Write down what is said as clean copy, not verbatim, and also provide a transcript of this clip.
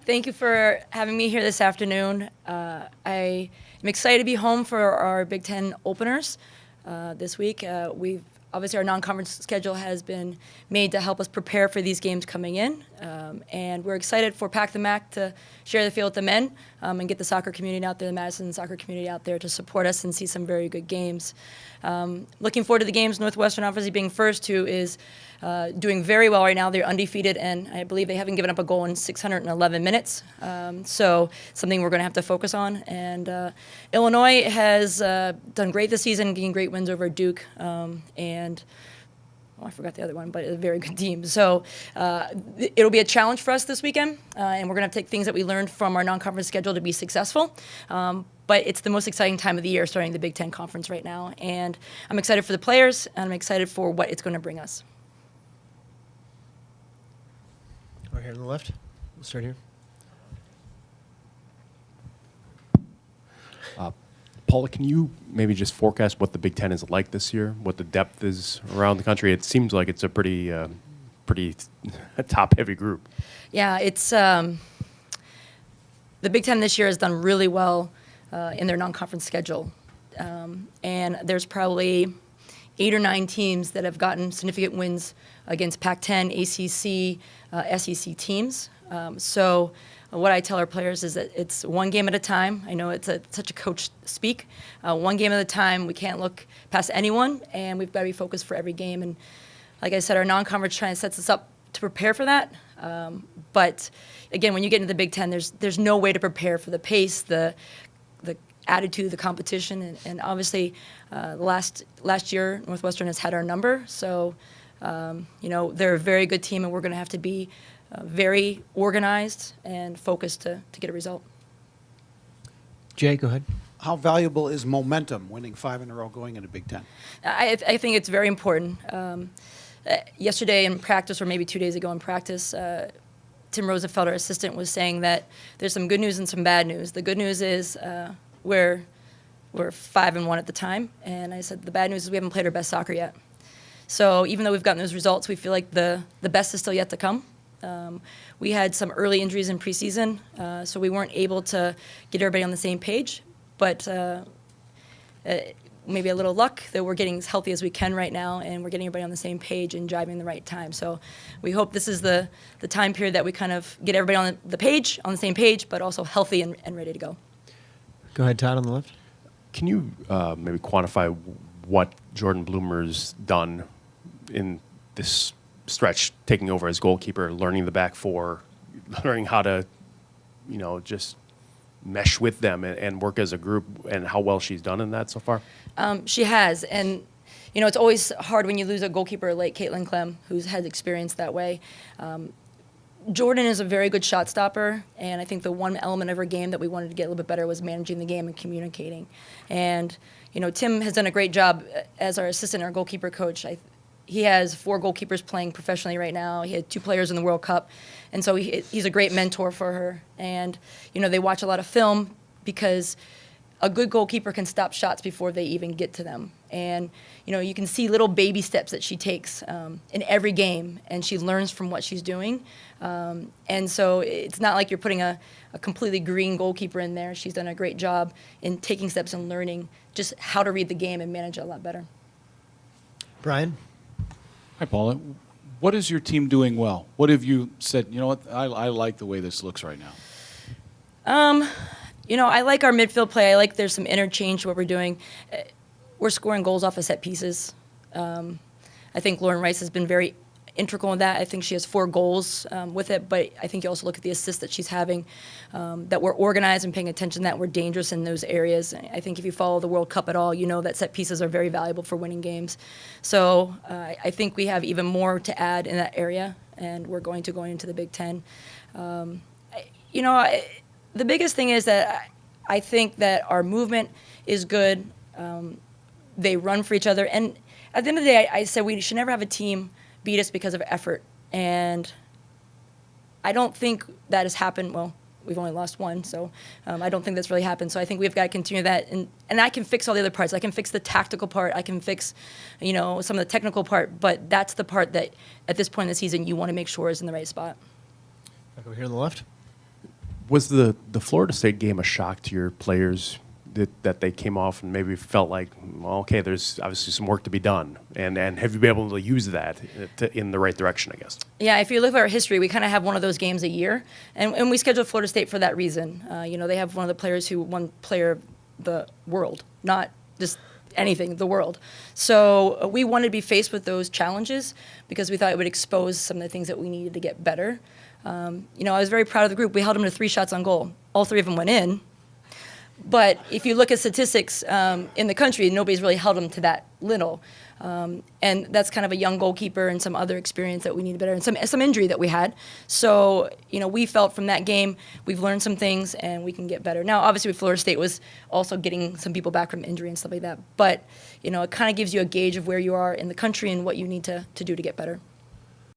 Thank you for having me here this afternoon. I am excited to be home for our Big Ten openers this week. Obviously, our non-conference schedule has been made to help us prepare for these games coming in. And we're excited for Pack the MAC to share the field with the men and get the soccer community out there, the Madison soccer community out there to support us and see some very good games. Looking forward to the games. Northwestern obviously being first, who is doing very well right now. They're undefeated, and I believe they haven't given up a goal in 611 minutes. So something we're going to have to focus on. And Illinois has done great this season, getting great wins over Duke. I forgot the other one, but a very good team. So it'll be a challenge for us this weekend, and we're going to have to take things that we learned from our non-conference schedule to be successful. But it's the most exciting time of the year, starting the Big Ten Conference right now. And I'm excited for the players, and I'm excited for what it's going to bring us. Right here on the left. We'll start here. Paula, can you maybe just forecast what the Big Ten is like this year, what the depth is around the country? It seems like it's a pretty top-heavy group. Yeah, it's the Big Ten this year has done really well in their non-conference schedule. And there's probably 8 or 9 teams that have gotten significant wins against Pac-10, ACC, SEC teams. So what I tell our players is that it's one game at a time. I know it's such a coach speak. One game at a time. We can't look past anyone, and we've got to be focused for every game. And like I said, our non-conference trying to set us up to prepare for that. But again, when you get into the Big Ten, there's no way to prepare for the pace, the attitude, the competition, and obviously last year Northwestern has had our number. So they're a very good team, and we're going to have to be very organized and focused to get a result. Jay, go ahead. How valuable is momentum, winning 5 in a row going into Big Ten? I think it's very important. Yesterday in practice, or maybe 2 days ago in practice, Tim Rosenfeld, our assistant, was saying that there's some good news and some bad news. The good news is we're 5-1 at the time, and I said the bad news is we haven't played our best soccer yet. So even though we've gotten those results, we feel like the best is still yet to come. We had some early injuries in preseason, so we weren't able to get everybody on the same page. But maybe a little luck that we're getting as healthy as we can right now, and we're getting everybody on the same page and driving the right time. So we hope this is the time period that we kind of get everybody on the same page, but also healthy and ready to go. Go ahead, Todd, on the left. Can you maybe quantify what Jordan Bloomer's done in this stretch, taking over as goalkeeper, learning the back four, learning how to, just mesh with them and work as a group, and how well she's done in that so far? She has, and it's always hard when you lose a goalkeeper like Caitlin Clem, who's had experience that way. Jordan is a very good shot stopper, and I think the one element of her game that we wanted to get a little bit better was managing the game and communicating. And Tim has done a great job as our assistant, our goalkeeper coach. He has 4 goalkeepers playing professionally right now. He had 2 players in the World Cup. And so he's a great mentor for her. And, they watch a lot of film because a good goalkeeper can stop shots before they even get to them. And, you can see little baby steps that she takes in every game, and she learns from what she's doing. And so it's not like you're putting a completely green goalkeeper in there. She's done a great job in taking steps and learning just how to read the game and manage it a lot better. Brian? Hi, Paula. What is your team doing well? What have you said, I like the way this looks right now? I like our midfield play. I like there's some interchange to what we're doing. We're scoring goals off of set pieces. I think Lauren Rice has been very integral in that. I think she has 4 goals with it, but I think you also look at the assists that she's having, that we're organized and paying attention, that we're dangerous in those areas. I think if you follow the World Cup at all, you know that set pieces are very valuable for winning games. So I think we have even more to add in that area, and we're going into the Big Ten. The biggest thing is that I think that our movement is good. They run for each other. And at the end of the day, I said we should never have a team beat us because of effort. And I don't think that has happened. Well, we've only lost 1, so I don't think that's really happened. So I think we've got to continue that. And I can fix all the other parts. I can fix the tactical part. I can fix, some of the technical part. But that's the part that, at this point in the season, you want to make sure is in the right spot. Back over here on the left. Was the Florida State game a shock to your players that they came off and maybe felt like, well, okay, there's obviously some work to be done, and have you been able to use that in the right direction, I guess? Yeah, if you look at our history, we kind of have one of those games a year, and we scheduled Florida State for that reason. They have one of the players who won Player of the World, not just anything, the world. So we wanted to be faced with those challenges because we thought it would expose some of the things that we needed to get better. I was very proud of the group. We held them to 3 shots on goal. All 3 of them went in. But if you look at statistics in the country, nobody's really held them to that little. And that's kind of a young goalkeeper and some other experience that we need better, and some injury that we had. So, we felt from that game, we've learned some things and we can get better. Now, obviously, Florida State was also getting some people back from injury and stuff like that. But, it kind of gives you a gauge of where you are in the country and what you need to do to get better.